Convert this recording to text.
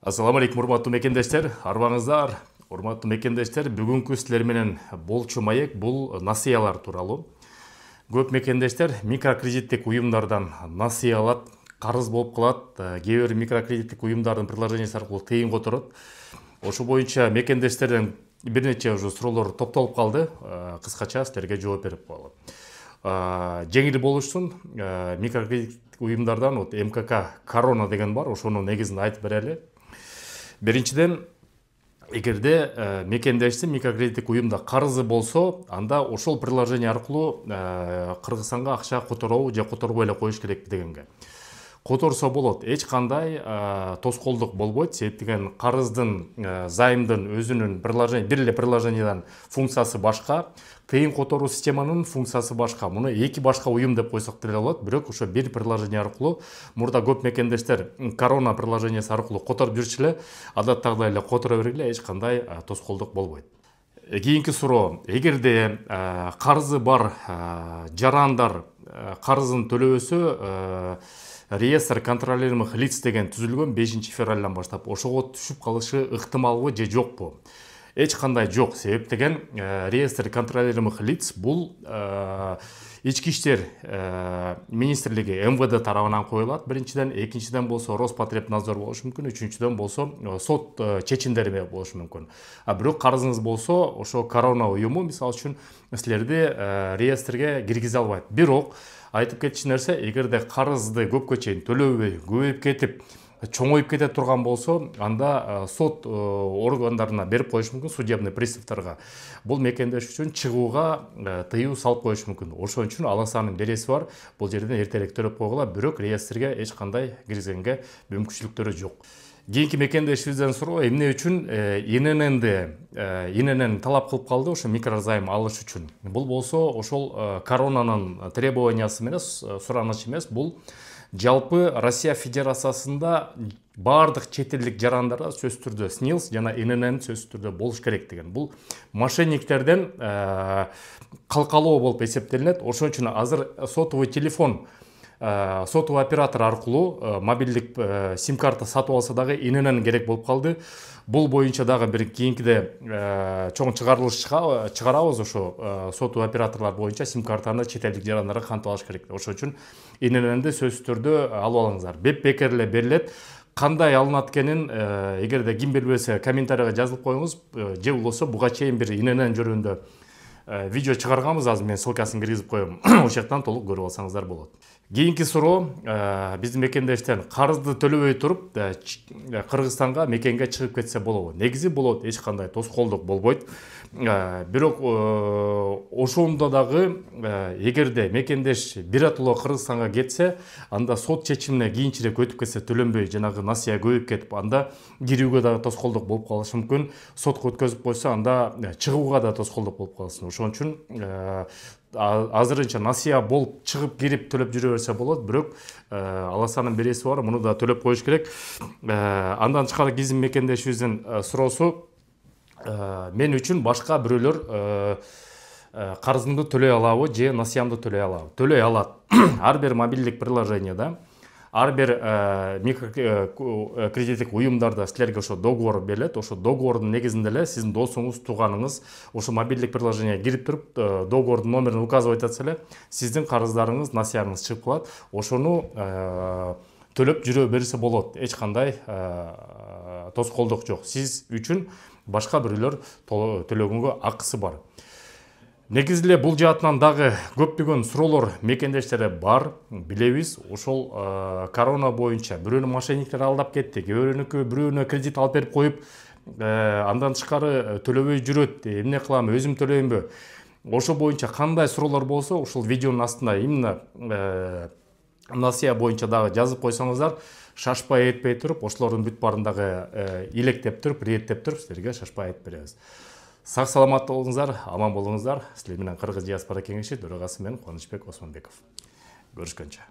Ассаламу алейкум, урматтуу мекендештер, арбаңыздар. Урматтуу мекендештер, бүгүнкү силер менен болчу маек бул насыялар тууралуу. Көп мекендештер микрокредиттик уюмдардан насыя алат, карыз болуп калат, кээ бир микрокредиттик уюмдардын приложениясы аркылуу тыйын которот. Ошо боюнча мекендештерден бир нече суроолор топтолуп калды. Кыскача силерге жооп берип коелу. Жеңил болушсун, микрокредиттик уюмдардан МКК Корона деген бар, ошонун негизин айтып берели. Биринчиден, эгерде мекендешти микрокредиттик уюмда карызы болсо, анда ошол приложение аркылуу Кыргызстанга акча которобу же которбой эле коюш керек дегенге. Которсо болот, эч кандай тоскоолдук болбойт. Себеп деген карыздын, займдын өзүнүн приложение, бир эле приложениядан функциясы башка, тыйын которуу системанын функциясы башка. Муну эки башка уюм деп койсок деле болот. Бирок ошо бир приложение аркылуу, мурда көп мекендештер Корона приложениясы аркылуу которуп жүрчү эле, адаттагыдай эле которо бергиле, эч кандай тоскоолдук болбойт. Кийинки суроо, эгерде карызы бар жарандар карызын төлөбөсө, реестр контролируемых лиц деген түзүлгөн 5 февралдан баштап, ошого түшүп калышы ыктымалбы же жокпу? Эч кандай жок. Себеп деген реестр контролируемых лиц бул ички иштер министрлиги МВД тарабынан коюлат. Биринчиден, экинчиден болсо Роспотребнадзор болушу мүмкүн, үчүнчүдөн болсо сот чечимдери менен болушу мүмкүн. Бирок карызыңыз болсо, ошо Корона уюму мисалы үчүн силерди реестрге киргизе албайт. Бирок айтып кетчү нерсе, эгерде карызды көпкө чейин төлөбөй, көбөйүп кетип, чоңоюп кете турган болсо, анда сот органдарына берип коюш мүмкүн, судебный приставтарга. Бул мекендеш үчүн чыгууга тыюу салып коюш мүмкүн. Ошон үчүн аласанын береси бар. Бул жерден эртерээк төлөп койгула, бирок реестрге эч кандай киргизгенге мүмкүнчүлүктөрү жок. Кийинки мекендешибизден суроо, эмне үчүн ИНН талап кылып калды ошо микрозайм алыш үчүн? Бул болсо ошол Коронанын требованиясы менен, суранычы эмес, бул жалпы Россия Федерациясында бардык чет элдик жарандарда сөзсүз түрдө СНИЛС жана ИНН сөзсүз түрдө болуш керек деген. Бул мошенниктерден калкалоо болуп эсептелинет. Ошон үчүн азыр сотовый телефон, сотовый оператор аркылуу мобилдик сим-карта сатып алса дагы ИНН керек болуп калды. Бул боюнча дагы бир кийинкиде чоң чыгарылыш чыгарабыз. Ошо сотовый операторлор боюнча сим-картаны чет элдик жарандарга кантип алыш керек. Ошон үчүн ИННди сөзсүз түрдө алып алыңыздар. Бекер эле берилет. Кандай алынат экенин эгерде ким билбесе комментарийга жазылып коюңуз. Же болбосо буга чейин бир ИНН жөнүндө видео чыгарганбыз, азыр мен ссылкасын киргизип коем. Ошол жактан толук көрүп алсаңыздар болот. Кийинки суроо, биздин мекендештен карызды төлөбөй туруп Кыргызстанга мекенге чыгып кетсе болобу? Негизи болот, эч кандай тоскоолдук болбойт. Бирок ошондо дагы эгерде мекендеш биротоло Кыргызстанга кетсе, анда сот чечимине кийинчерээк өтүп кетсе, төлөнбөй жанагы насыя көбөйүп кетип, анда кирүүгө дагы тоскоолдук болуп калышы мүмкүн. Сотко өткөзүп койсо, анда чыгууга да тоскоолдук болуп калсын. Ошон үчүн азырынча насыя болуп чыгып кирип төлөп жүрө берсе болот, бирок аласанын береси бар, муну да төлөп коюш керек. Андан тышкары биздин мекендешибиздин суроосу, мен үчүн башка бирөөлөр карызымды төлөй алабы же насыямды төлөй алабы? Төлөй алат. Ар бир мобилдик приложенияда, ар бир микрокредиттик уюмдарда силерге ошо договор берилет. Ошо договордун негизинде эле сиздин досуңуз, тууганыңыз ошо мобилдик приложенияга кирип туруп, договордун номерин указывать этсе эле, сиздин карыздарыңыз, насыяңыз чыгып калат. Ошону төлөп жүрө берсе болот. Эч кандай тоскоолдук жок. Сиз үчүн башка бирөөлөр төлөгөнгө акысы бар. Негизи эле бул жаатынан дагы көптөгөн суроолор мекендештерде бар, билебиз. Ошол Корона боюнча бирөөнү мошенниктер алдап кетти, бирөөнү кредит алып берип коюп, андан тышкары төлөбөй жүрөт. Эмне кылам, өзүм төлөймбү? Ошо боюнча кандай суроолор болсо, ушул видеонун астына именно насыя боюнча дагы жазып койсоңуздар, шашпай этпей туруп, ошолордун бүт баарын дагы илектеп туруп, реттеп туруп, силерге шашпай айтып беребиз. Сак саламат болуңуздар, аман болуңуздар. Силер менен Кыргыз диаспора кеңеши төрагасы мен Кубанычбек Осмонбеков. Көрүшкөнчө.